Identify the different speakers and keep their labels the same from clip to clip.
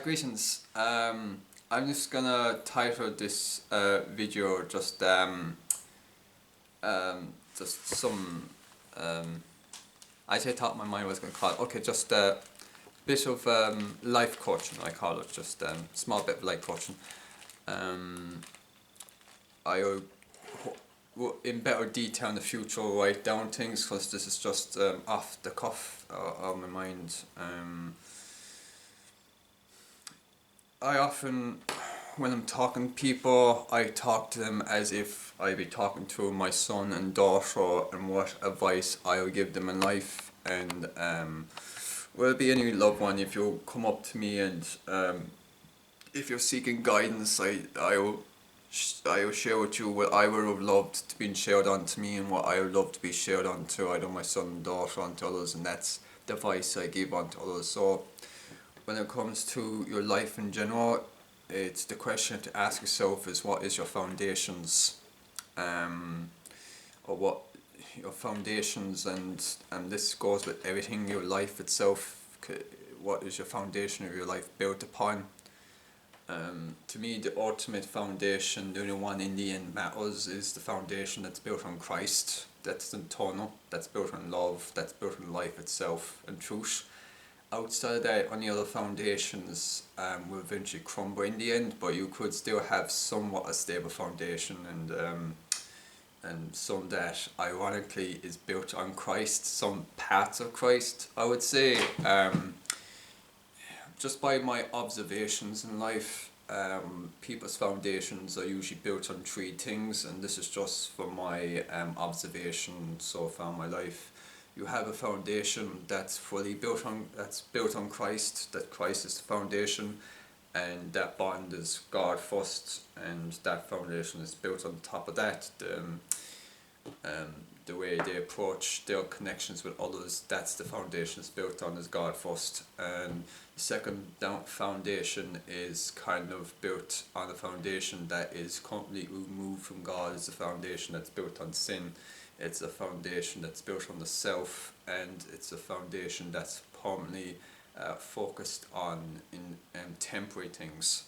Speaker 1: Greetings. I'm just gonna title this video just some I thought my mind was gonna call it. Okay, just a bit of life coaching. I call it just small bit of life coaching. Um, I in better detail in the future write down things because this is just off the cuff of my mind. I often, when I'm talking to people, I talk to them as if I'd be talking to my son and daughter and what advice I would give them in life. And will be any loved one, if you come up to me and if you're seeking guidance, I will share with you what I would have loved to be shared on to me and what I would love to be shared on to either my son and daughter on to others, and that's the advice I give on to others. So when it comes to your life in general, it's the question to ask yourself is what is your foundations, or what your foundations, and this goes with everything, your life itself. What is your foundation of your life built upon? To me, the ultimate foundation, the only one in the end matters, is the foundation that's built on Christ. That's eternal. That's built on love. That's built on life itself and truth. Outside of that, any other foundations will eventually crumble in the end, but you could still have somewhat a stable foundation, and some that ironically is built on Christ, some parts of Christ, I would say. Just by my observations in life, people's foundations are usually built on three things, and this is just from my observation so far in my life. You have a foundation that's built on Christ, that Christ is the foundation, and that bond is God first, and that foundation is built on top of that. The way they approach their connections with others, that's the foundation it's built on, is God first. And the second foundation is kind of built on a foundation that is completely removed from God. It's a foundation that's built on sin. It's a foundation that's built on the self, and it's a foundation that's permanently focused on in temporary things.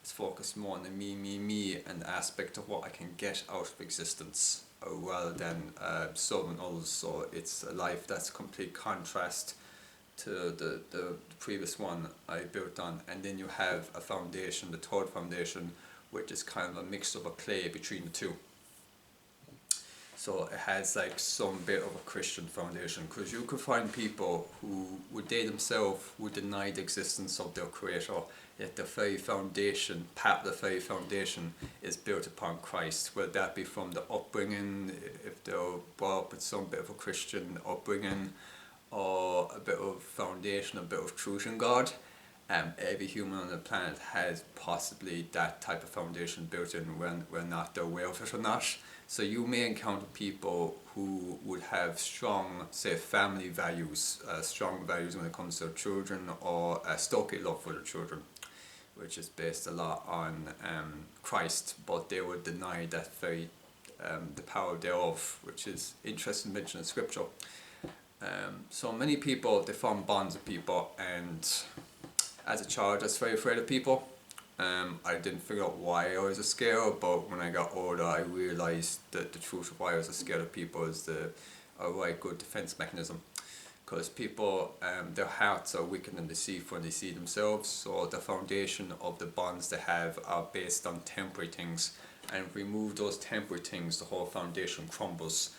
Speaker 1: It's focused more on the me, and the aspect of what I can get out of existence, rather than serving others. So it's a life that's complete contrast to the previous one I built on. And then you have a foundation, the third foundation, which is kind of a mix of a clay between the two. So it has like some bit of a Christian foundation, because you could find people who they themselves would deny the existence of their creator, yet the very foundation, part of the very foundation, is built upon Christ. Whether that be from the upbringing, if they're brought up with some bit of a Christian upbringing, or a bit of foundation, a bit of truth in God. Every human on the planet has possibly that type of foundation built in, when we're not aware of it or not. So you may encounter people who would have strong, say, family values, strong values when it comes to children, or a stoic love for the children, which is based a lot on Christ, but they would deny that very the power thereof, which is interesting mentioned in Scripture. So many people, they form bonds with people, and as a child I was very afraid of people. I didn't figure out why I was scared, but when I got older I realised that the truth of why I was scared of people is a right good defence mechanism. Because people, their hearts are wicked and deceitful when they see themselves, so the foundation of the bonds they have are based on temporary things, and if we remove those temporary things, the whole foundation crumbles.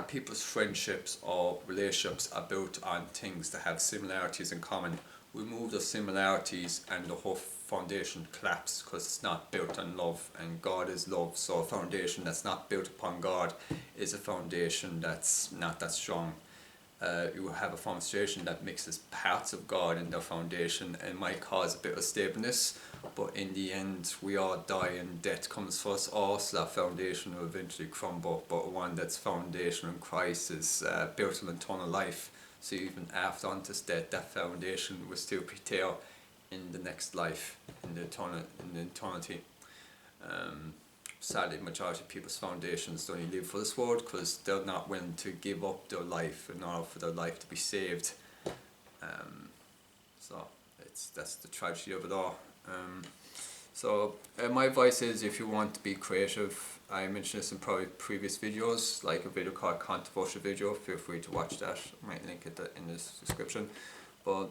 Speaker 1: People's friendships or relationships are built on things that have similarities in common. Remove those similarities and the whole foundation collapses, because it's not built on love, and God is love. So a foundation that's not built upon God is a foundation that's not that strong. You have a foundation that mixes parts of God in the foundation, and might cause a bit of stableness, but in the end we all die and death comes for us all, so that foundation will eventually crumble. But one that's foundation in Christ is built on eternal life, so even after unto death, that foundation will still be there in the next life, in the eternity. Sadly, majority of people's foundations don't even live for this world, because they're not willing to give up their life in order for their life to be saved. So that's the tragedy of it all. So my advice is, if you want to be creative, I mentioned this in probably previous videos, like a video called Controversial Video, feel free to watch that, I might link it in this description. But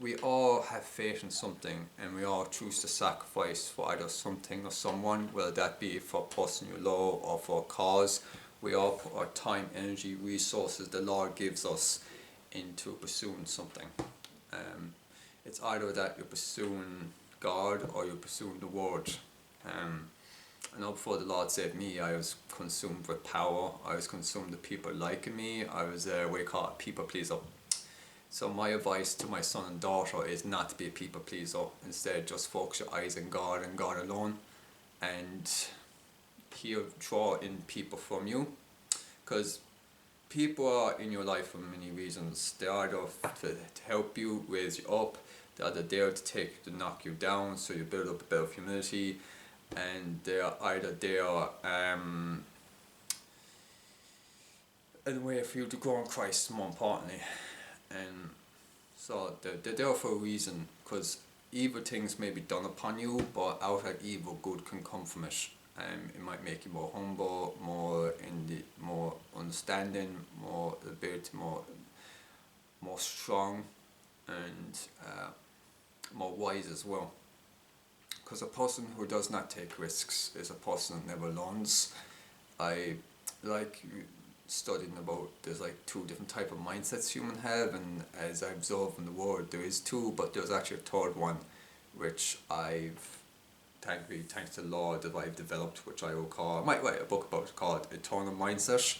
Speaker 1: we all have faith in something, and we all choose to sacrifice for either something or someone, whether that be for a person you love or for a cause. We all put our time, energy, resources the Lord gives us into pursuing something. It's either that you're pursuing God or you're pursuing the Word. I know before the Lord saved me, I was consumed with power, I was consumed with people liking me, I was what you call a people pleaser. So my advice to my son and daughter is not to be a people pleaser. Instead, just focus your eyes on God and God alone, and He'll draw in people from you. Because people are in your life for many reasons. They're either to help you, raise you up, they're either there to knock you down, so you build up a bit of humility, and they're either there in a way for you to grow in Christ, more importantly. And so they're there for a reason, because evil things may be done upon you, but out of evil good can come from it. It might make you more humble, more understanding, more ability, more strong, and more wise as well. Because a person who does not take risks is a person that never learns. I like studying about, there's like 2 different type of mindsets humans have, and as I observe in the world there is 2, but there's actually a 3rd one, which I've thanks to the Lord that I've developed, which I will call, I might write a book about it, called Eternal Mindset.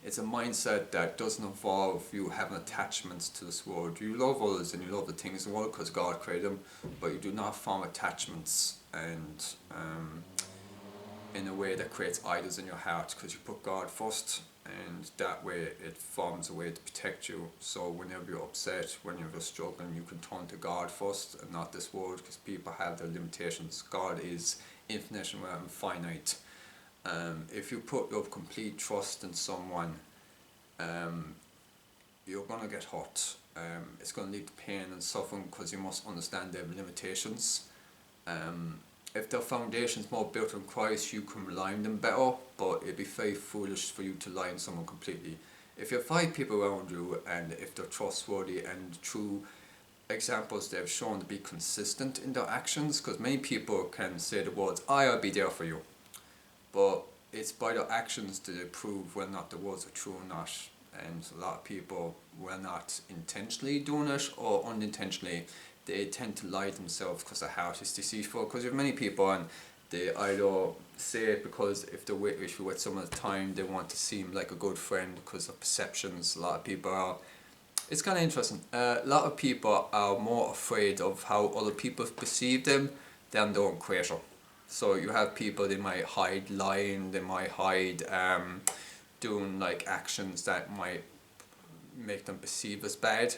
Speaker 1: It's a mindset that doesn't involve you having attachments to this world. You love others and you love the things in the world because God created them, but you do not form attachments and in a way that creates idols in your heart, because you put God first, and that way it forms a way to protect you. So whenever you're upset, whenever you're struggling, you can turn to God first and not this world, because people have their limitations. God is infinite and finite. If you put your complete trust in someone, you're going to get hurt. It's going to lead to pain and suffering, because you must understand their limitations. If their foundation is more built on Christ, you can rely on them better, but it'd be very foolish for you to rely on someone completely. If you have 5 people around you, and if they're trustworthy and through examples they've shown to be consistent in their actions, because many people can say the words, I'll be there for you, but it's by their actions that they prove whether or not the words are true or not. And a lot of people, whether not intentionally doing it or unintentionally, they tend to lie to themselves because their heart is deceitful. Because you have many people, and they either say it because if they're with someone at the time, they want to seem like a good friend because of perceptions. A lot of people are, it's kind of interesting, a lot of people are more afraid of how other people perceive them than their own creator. So you have people, they might hide lying, they might hide doing like actions that might make them perceived as bad,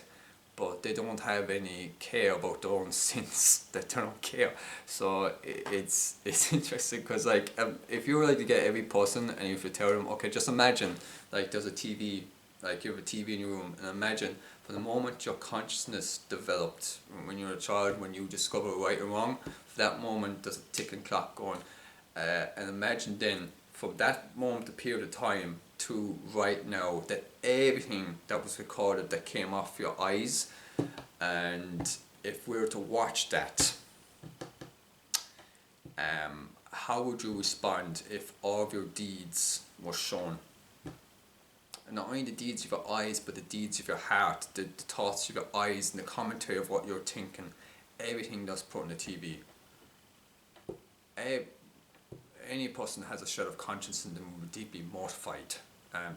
Speaker 1: but they don't have any care about their own sins, that they don't care. So it's interesting, because like if you were like to get every person and if you tell them, okay, just imagine like there's a TV, like you have a TV in your room, and imagine from the moment your consciousness developed, when you're a child, when you discover right and wrong, for that moment there's a ticking clock going, and imagine then from that moment, the period of time to right now, that everything that was recorded that came off your eyes, and if we were to watch that, how would you respond if all of your deeds were shown? And not only the deeds of your eyes, but the deeds of your heart, the thoughts of your eyes, and the commentary of what you're thinking, everything that's put on the TV. Any person has a shred of conscience in them will be deeply mortified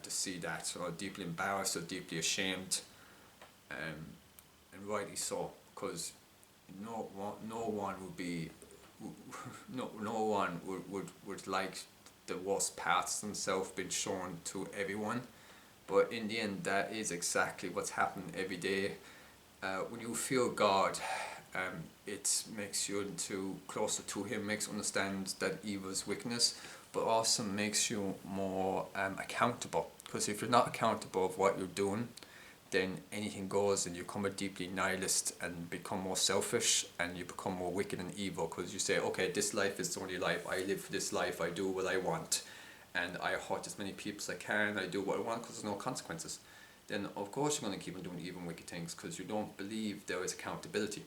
Speaker 1: to see that, or deeply embarrassed, or deeply ashamed, and rightly so, because no one would be, no one would like the worst parts of themselves being shown to everyone. But in the end, that is exactly what's happening every day. When you feel God, it makes you into closer to Him, makes you understand that evil is weakness, but also makes you more accountable. Because if you're not accountable of what you're doing, then anything goes, and you become a deeply nihilist and become more selfish, and you become more wicked and evil, because you say, okay, this life is the only life, I live for this life, I do what I want, and I hurt as many people as I can, I do what I want because there's no consequences. Then of course you're going to keep on doing evil and wicked things, because you don't believe there is accountability.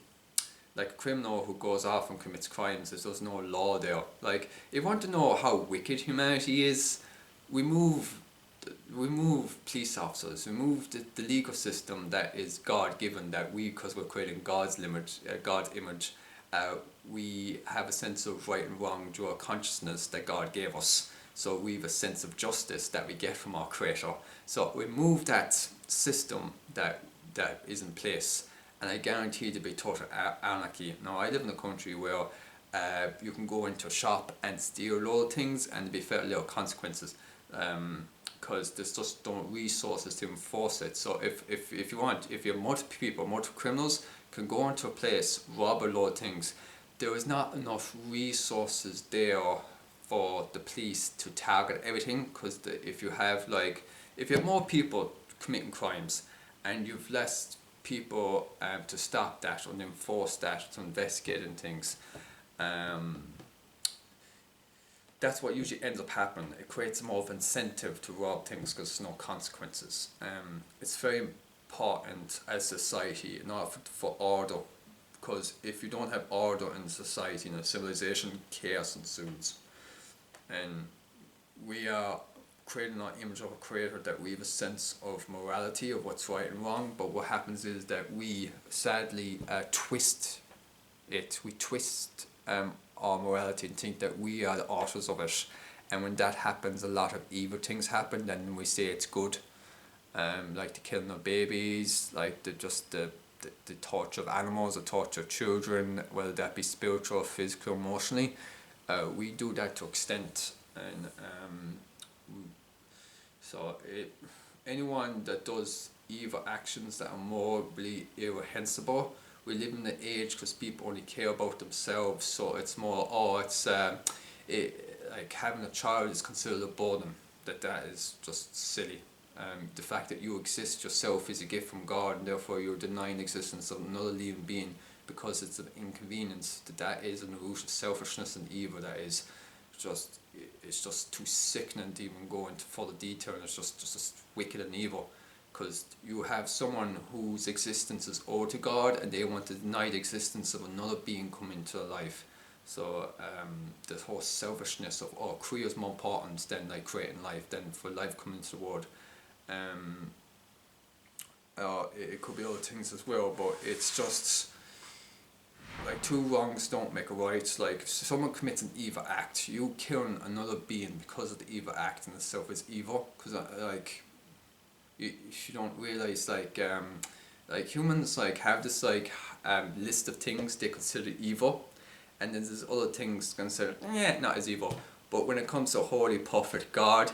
Speaker 1: Like a criminal who goes off and commits crimes, there's no law there. Like, if you want to know how wicked humanity is, we move police officers, we move the legal system that is God-given, that we, because we're creating God's image, we have a sense of right and wrong through our consciousness that God gave us. So we have a sense of justice that we get from our Creator. So we move that system that is in place, and I guarantee there'll be total anarchy. Now, I live in a country where you can go into a shop and steal a lot of things and there'll be fairly little consequences, because there's just no resources to enforce it. So if you're multiple criminals can go into a place, rob a lot of things, there is not enough resources there for the police to target everything, because if you have more people committing crimes and you've less people to stop that and enforce that, to investigate in things, that's what usually ends up happening. It creates more of an incentive to rob things because there's no consequences. It's very important as society in order for order, because if you don't have order in society, in a civilization, chaos ensues. And we are creating our image of a creator, that we have a sense of morality of what's right and wrong, but what happens is that we sadly twist our morality and think that we are the authors of it, and when that happens, a lot of evil things happen. Then we say it's good, like the killing of babies, like the torture of animals, the torture of children, whether that be spiritual, physical, emotionally. We do that to extent, and anyone that does evil actions that are morally irreprehensible, we live in the age because people only care about themselves, so it's more, like having a child is considered a burden, that is just silly. The fact that you exist yourself is a gift from God, and therefore you're denying the existence of another living being because it's an inconvenience, that is an root of selfishness and evil that is just, it's just too sickening to even go into further detail, and it's just wicked and evil, because you have someone whose existence is owed to God and they want to deny the existence of another being coming into their life. So the whole selfishness of, career is more important than like creating life, than for life coming into the world. It could be other things as well, but it's just like two wrongs don't make a right. Like if someone commits an evil act, you killing another being because of the evil act in itself is evil, because you don't realize like humans like have this list of things they consider evil, and then there's other things considered not as evil. But when it comes to holy perfect God,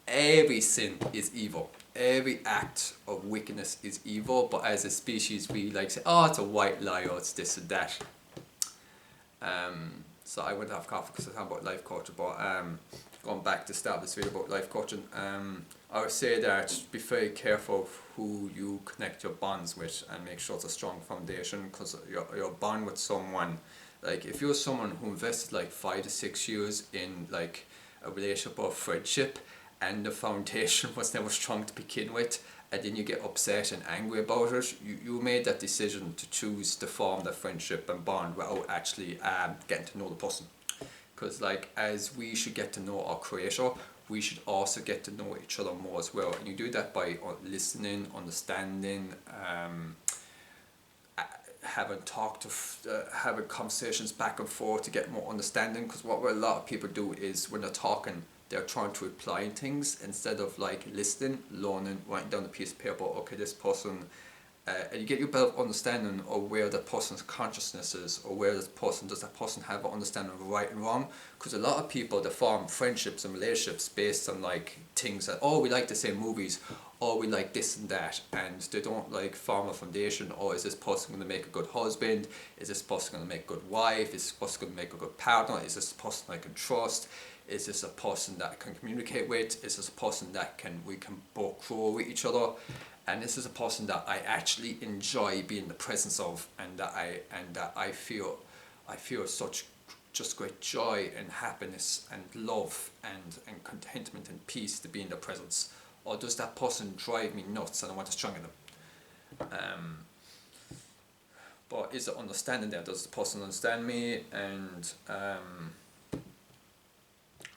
Speaker 1: every sin is evil. Every act of wickedness is evil, but as a species we like say, it's a white lie, or it's this and that. So I went off coffee because I was talking about life coaching, but going back to start this video about life coaching, I would say that be very careful of who you connect your bonds with, and make sure it's a strong foundation, because your bond with someone, like if you're someone who invested like 5 to 6 years in like a relationship or friendship, and the foundation was never strong to begin with, and then you get upset and angry about it, you made that decision to choose to form that friendship and bond without actually getting to know the person. Because like, as we should get to know our creator, we should also get to know each other more as well, and you do that by listening, understanding, having conversations back and forth to get more understanding. Because what a lot of people do is when they're talking, they're trying to reply things instead of like listening, learning, writing down a piece of paper, okay, this person, and you get your better understanding of where that person's consciousness is, or where does that person have an understanding of right and wrong. Because a lot of people, they form friendships and relationships based on like things that, we like the same movies, or we like this and that, and they don't like form a foundation. Or is this person going to make a good husband? Is this person going to make a good wife? Is this person going to make a good partner? Is this person I can trust? Is this a person that I can communicate with? Is this a person that we can both grow with each other? and this is a person that I actually enjoy being in the presence of, and that I feel such just great joy and happiness and love and contentment and peace to be in their presence? Or does that person drive me nuts and I want to strangle them? But is there understanding there? Does the person understand me? And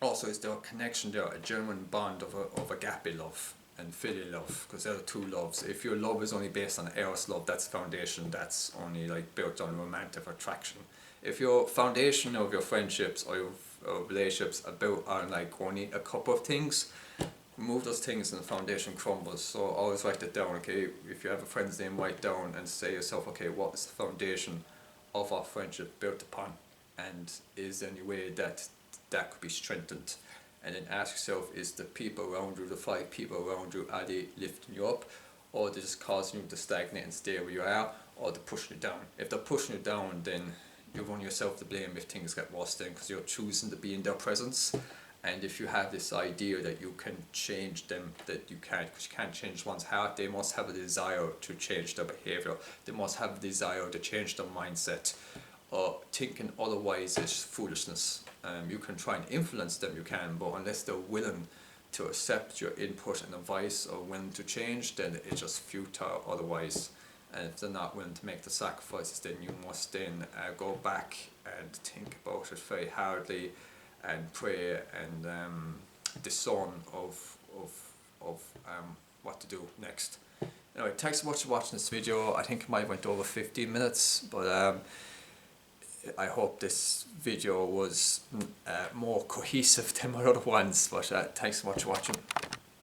Speaker 1: also, is there a connection there, a genuine bond of agape love and filial love? Because there are two loves. If your love is only based on eros love, that's foundation, that's only like built on romantic attraction. If your foundation of your friendships or your relationships are like only a couple of things, remove those things and the foundation crumbles. So always write it down, okay? If you have a friend's name, write down and say yourself, okay, what is the foundation of our friendship built upon? And is there any way that could be strengthened? And then ask yourself, is the people around you, the 5 people around you, are they lifting you up? Or are they just causing you to stagnate and stay where you are? Or they're pushing you down? If they're pushing you down, then you've only yourself to blame if things get worse then, because you're choosing to be in their presence. And if you have this idea that you can change them, that you can't, because you can't change one's heart, they must have a desire to change their behaviour. They must have a desire to change their mindset. Thinking otherwise is foolishness. You can try and influence them, you can, but unless they're willing to accept your input and advice or willing to change, then it's just futile otherwise. And if they're not willing to make the sacrifices, then you must then go back and think about it very hardly and pray and discern of what to do next. Anyway, thanks so much for watching this video. I think it might have went over 15 minutes, but I hope this video was more cohesive than my other ones. But thanks so much for watching.